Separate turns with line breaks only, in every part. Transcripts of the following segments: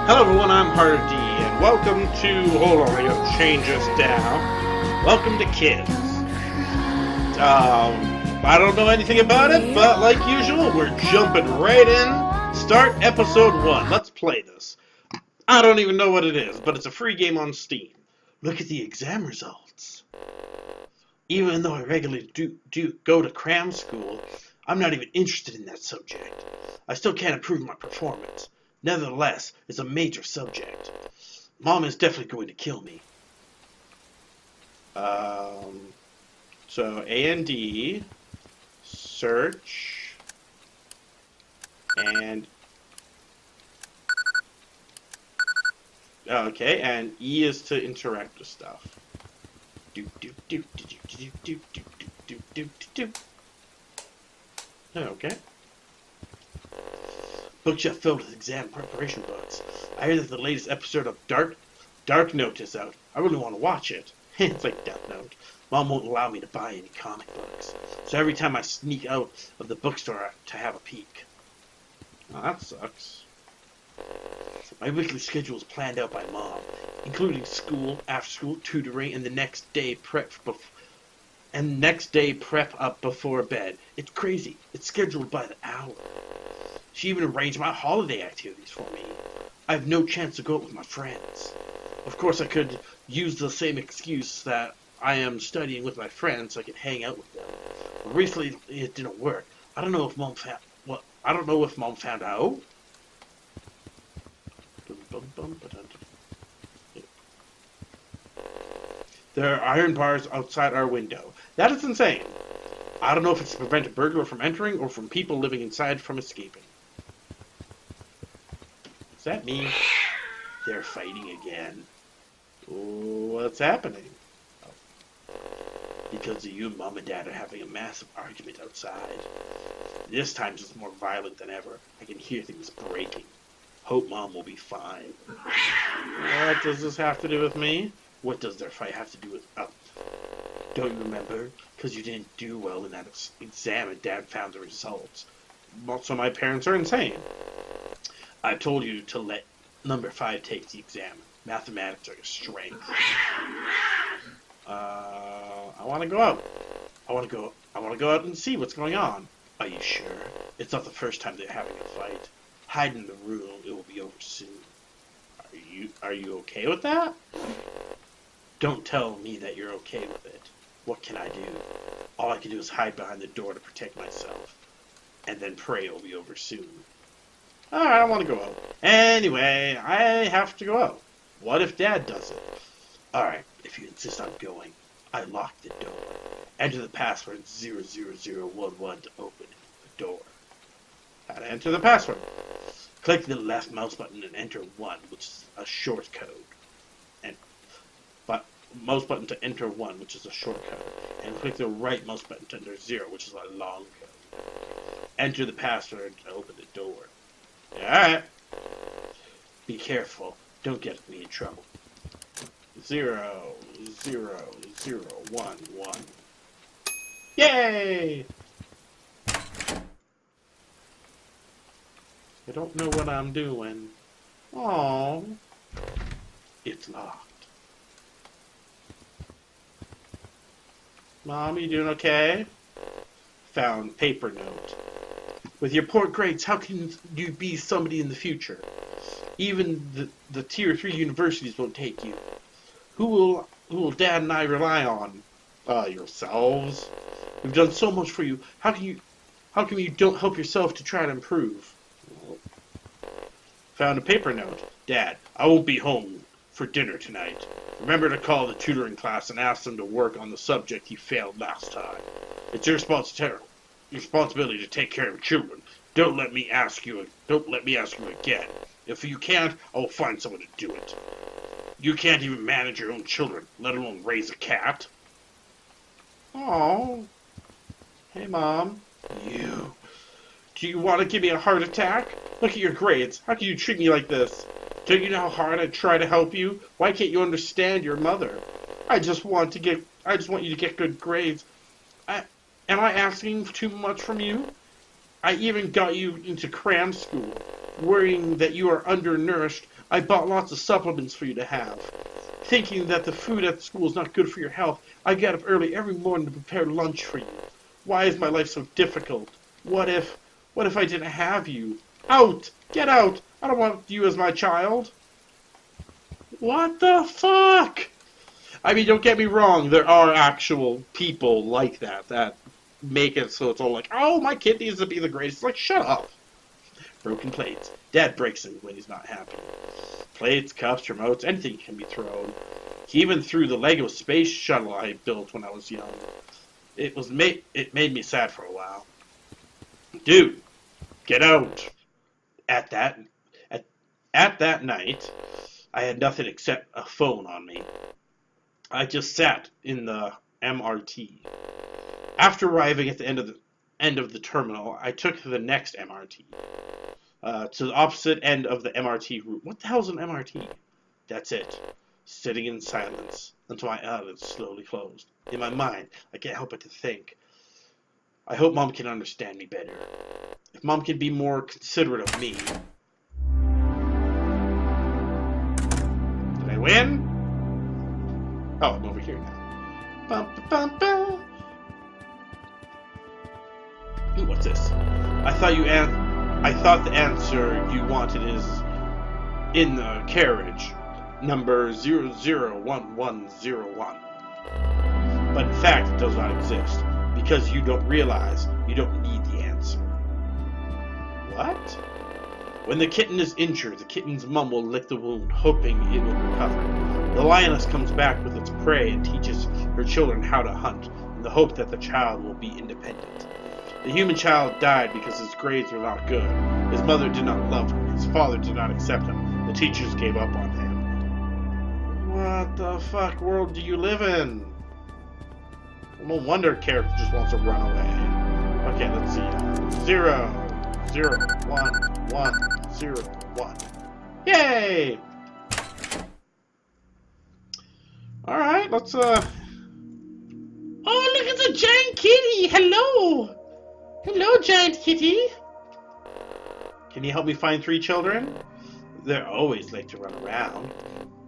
Hello everyone, I'm Hardy, and welcome to, hold on, I gotta change this down. Welcome to Kidz. I don't know anything about it, but like usual, we're jumping right in. Start episode 1, let's play this. I don't even know what it is, but it's a free game on Steam. Look at the exam results. Even though I regularly do go to cram school, I'm not even interested in that subject. I still can't improve my performance. Nevertheless, it's a major subject. Mom is definitely going to kill me. Um, so A and D, search, and okay, and E is to interact with stuff. Do do do do do do do do do do do. Okay. Bookshelf filled with exam preparation books. I hear that the latest episode of Dark Note is out. I really want to watch it. It's like Death Note. Mom won't allow me to buy any comic books, so every time I sneak out of the bookstore to have a peek. Oh, that sucks. My weekly schedule is planned out by Mom, including school, after-school tutoring, and the next day prep up before bed. It's crazy. It's scheduled by the hour. She even arranged my holiday activities for me. I have no chance to go out with my friends. Of course, I could use the same excuse that I am studying with my friends so I could hang out with them. But recently, it didn't work. I don't know if Mom found out. There are iron bars outside our window. That is insane. I don't know if it's to prevent a burglar from entering or from people living inside from escaping. Does that mean they're fighting again? What's happening? Oh. Because you, Mom and Dad are having a massive argument outside. This time it's more violent than ever. I can hear things breaking. Hope Mom will be fine. What does this have to do with me? What does their fight have to do with... Oh. Don't you remember? Because you didn't do well in that exam and Dad found the results. So my parents are insane. I told you to let number 5 take the exam. Mathematics are your strength. I want to go out. I want to go out and see what's going on. Are you sure? It's not the first time they're having a fight. Hide in the room. It will be over soon. Are you okay with that? Don't tell me that you're okay with it. What can I do? All I can do is hide behind the door to protect myself. And then pray it'll be over soon. Alright, I don't want to go out. Anyway, I have to go out. What if Dad does it? Alright, if you insist on going, I lock the door. Enter the password 00011 to open the door. How to enter the password? Click the left mouse button and enter 1, which is a short code. And mouse button to enter 1, which is a short code. And click the right mouse button to enter 0, which is a long code. Enter the password to open the door. Alright. Be careful. Don't get me in trouble. 0, 0, 0, 1, 1. Yay! I don't know what I'm doing. Oh, it's locked. Mom, you doing okay? Found paper note. With your poor grades, how can you be somebody in the future? Even the tier 3 universities won't take you. Who will Dad and I rely on? Yourselves. We've done so much for you. How come you don't help yourself to try to improve? Found a paper note. Dad, I won't be home for dinner tonight. Remember to call the tutoring class and ask them to work on the subject you failed last time. It's your responsibility to take care of children. Don't let me ask you again. If you can't, I will find someone to do it. You can't even manage your own children, let alone raise a cat. Oh. Hey, Mom. Do you want to give me a heart attack? Look at your grades. How can you treat me like this? Don't you know how hard I try to help you? Why can't you understand your mother? I just want you to get good grades. Am I asking too much from you? I even got you into cram school. Worrying that you are undernourished, I bought lots of supplements for you to have. Thinking that the food at school is not good for your health, I get up early every morning to prepare lunch for you. Why is my life so difficult? What if I didn't have you? Out! Get out! I don't want you as my child. What the fuck? I mean, don't get me wrong, there are actual people like that make it so it's all like, oh, my kid needs to be the greatest. Like, shut up. Broken plates. Dad breaks them when he's not happy. Plates, cups, remotes, anything can be thrown. He even threw the Lego space shuttle I built when I was young. It made me sad for a while. Dude, get out. At that night, I had nothing except a phone on me. I just sat in the MRT. After arriving at the end of the terminal, I took the next MRT to the opposite end of the MRT route. What the hell is an MRT? That's it. Sitting in silence until my eyelids slowly closed. In my mind, I can't help but to think, I hope Mom can understand me better. If Mom can be more considerate of me. Did I win? Oh, I'm over here now. Bum, bum, bum. Ooh, what's this? I thought the answer you wanted is in the carriage, number 001101. But in fact, it does not exist, because you don't realize you don't need the answer. What? When the kitten is injured, the kitten's mom will lick the wound, hoping it will recover. The lioness comes back with its prey and teaches her children how to hunt, in the hope that the child will be independent. The human child died because his grades were not good. His mother did not love him. His father did not accept him. The teachers gave up on him. What the fuck world do you live in? No wonder character just wants to run away. Okay, let's see. 0, 0, 1, 1, 0, 1. Yay! Alright, let's Oh, look at the giant kitty! Hello! Hello, giant kitty! Can you help me find 3 children? They're always late to run around.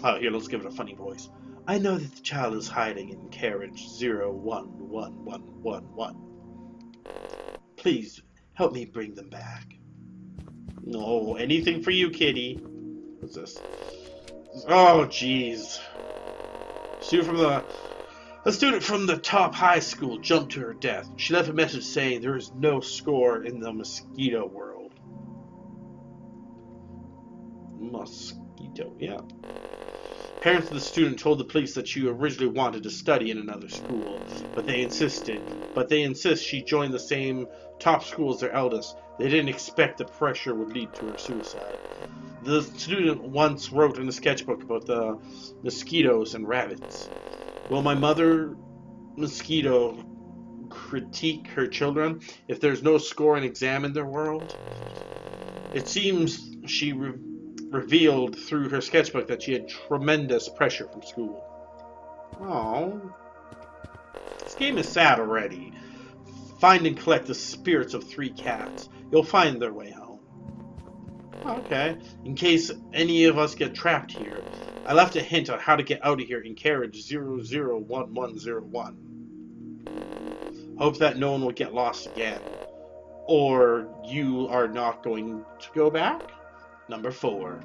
Oh, here, let's give it a funny voice. I know that the child is hiding in carriage 011111. Please, help me bring them back. No, anything for you, kitty. What's this? Oh, jeez. A student from the top high school jumped to her death. She left a message saying there is no score in the mosquito world. Mosquito, yeah. Parents of the student told the police that she originally wanted to study in another school, but they insist she join the same top school as their eldest. They didn't expect the pressure would lead to her suicide. The student once wrote in a sketchbook about the mosquitoes and rabbits. Will my mother mosquito critique her children if there's no score and exam in their world? It seems she revealed through her sketchbook that she had tremendous pressure from school. Oh, this game is sad already. Find and collect the spirits of 3 cats. You'll find their way home. Okay. In case any of us get trapped here, I left a hint on how to get out of here in carriage 001101. Hope that no one will get lost again. Or you are not going to go back? Number 4.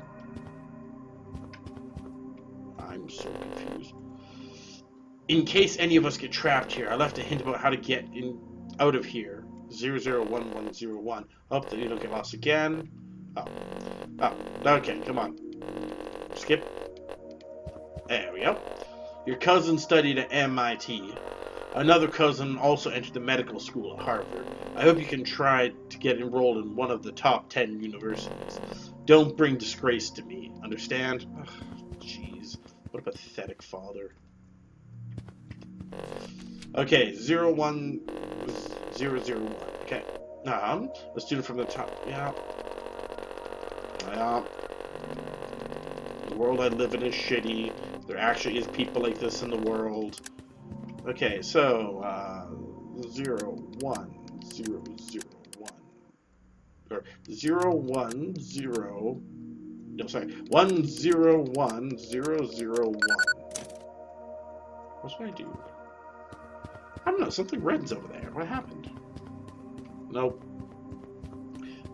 I'm so confused. In case any of us get trapped here, I left a hint about how to get out of here. 001101. Hope that you don't get lost again. Oh, okay, come on. Skip. There we go. Your cousin studied at MIT. Another cousin also entered the medical school at Harvard. I hope you can try to get enrolled in one of the top 10 universities. Don't bring disgrace to me, understand? Jeez, what a pathetic father. Okay, 01001. Okay, a student from the top. Yeah. The world I live in is shitty. There actually is people like this in the world. Okay, so 01001 or 01001. No, sorry. 101001. What should I do? I don't know. Something red's over there. What happened? Nope.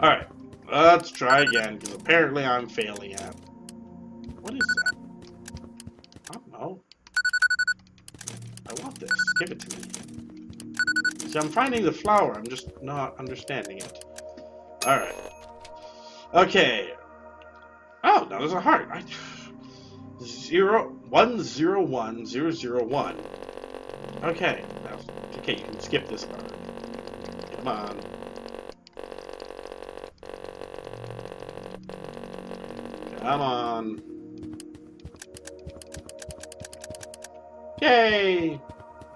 Alright. Let's try again, because apparently I'm failing at. What is that? I don't know. I want this. Give it to me. See, I'm finding the flower. I'm just not understanding it. Alright. Okay. Oh, now there's a heart. 101001. Okay. Now, okay, you can skip this part. Come on. Come on. Yay!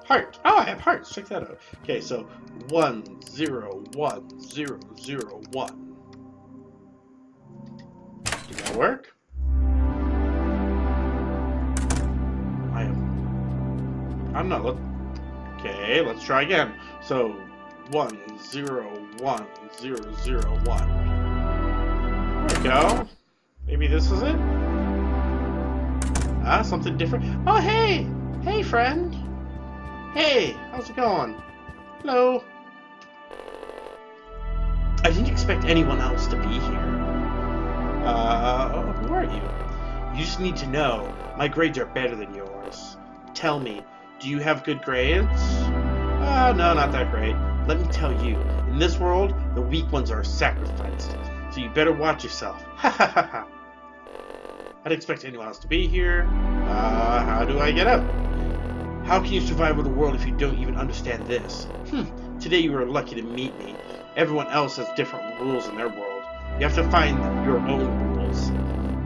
Heart. Oh, I have hearts. Check that out. Okay, so 101001. Did that work? I'm not. Okay, let's try again. So 101001. There we go. Maybe this is it? Ah, something different. Oh, hey! Hey, friend! Hey, how's it going? Hello? I didn't expect anyone else to be here. Who are you? You just need to know, my grades are better than yours. Tell me, do you have good grades? No, not that great. Let me tell you, in this world, the weak ones are sacrificed. So you better watch yourself. Ha ha ha ha. I didn't expect anyone else to be here. How do I get out? How can you survive with the world if you don't even understand this? Today you were lucky to meet me. Everyone else has different rules in their world. You have to find your own rules.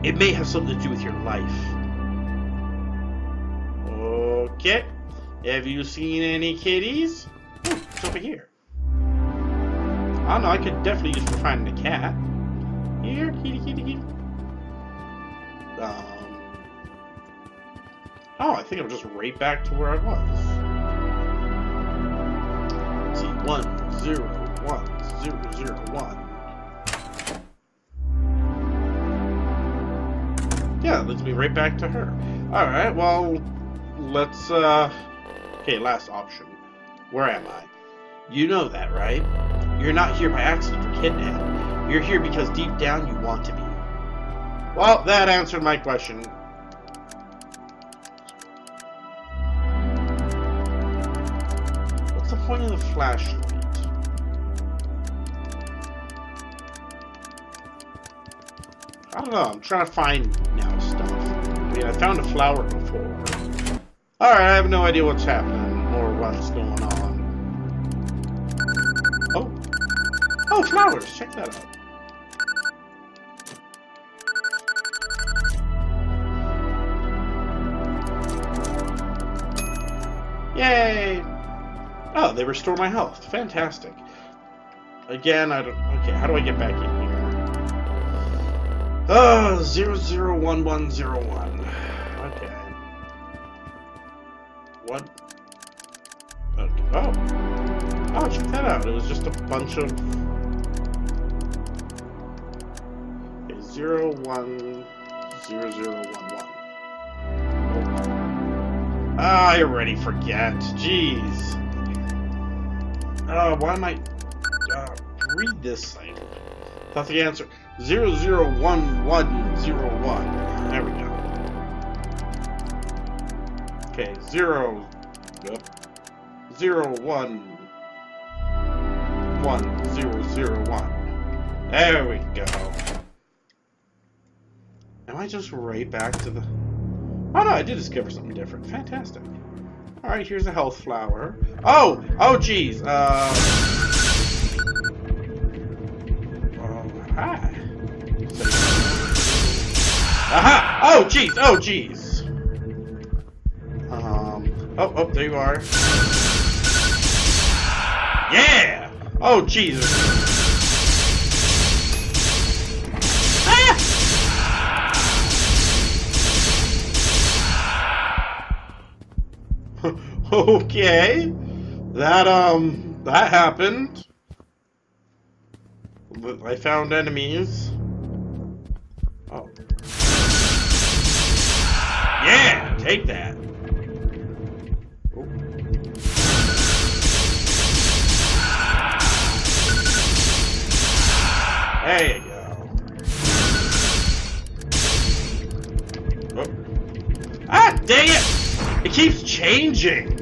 It may have something to do with your life. Okay. Have you seen any kitties? Ooh, it's over here. I don't know, I could definitely use for finding a cat. Here, kitty, kitty, kitty. Oh, I think I'm just right back to where I was. Let's see, 101001. Yeah, leads me right back to her. Alright, well, let's, okay, last option. Where am I? You know that, right? You're not here by accident or kidnap. You're here because deep down you want to be. Well, that answered my question. What's the point of the flashlight? I don't know, I'm trying to find now stuff. I mean, I found a flower before. Alright, I have no idea what's happening or what's going on. Oh. Oh, flowers! Check that out. Yay! Oh, they restore my health. Fantastic. Again, I don't... Okay, how do I get back in here? Oh, 001101. Okay. What? Okay. Oh. Oh, check that out. It was just a bunch of... Okay, 010011. I already forget. Jeez. Why am I... read this thing. That's the answer. 001101. There we go. Okay, 011001. There we go. Am I just right back to the... Oh no, I did discover something different. Fantastic. Alright, here's a health flower. Oh! Oh, jeez. Hi. Aha! Oh, jeez! Oh, jeez! Oh, there you are. Yeah! Oh, Jesus! Ah! Okay. That happened. I found enemies. Oh. Take that. Oh. There you go. Oh. Ah, dang it! It keeps changing.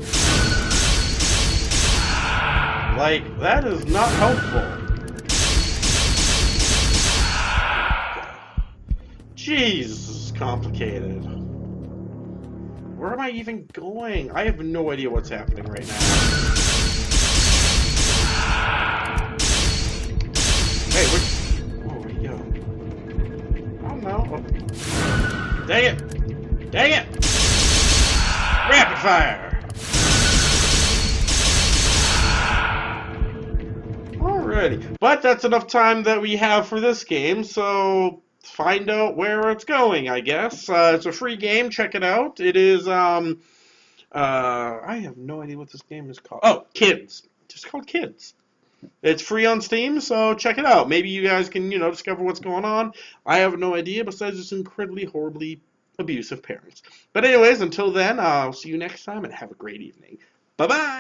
Like, that is not helpful. Jeez, this is complicated. Where am I even going? I have no idea what's happening right now. Hey, where'd he go? I don't know. Oh. Dang it! Dang it! Rapid fire! Alrighty. But that's enough time that we have for this game, so find out where it's going, I guess. It's a free game. Check it out. It is, I have no idea what this game is called. Oh, Kidz. Just called Kidz. It's free on Steam, so check it out. Maybe you guys can, discover what's going on. I have no idea, besides just incredibly, horribly abusive parents. But anyways, until then, I'll see you next time, and have a great evening. Bye-bye!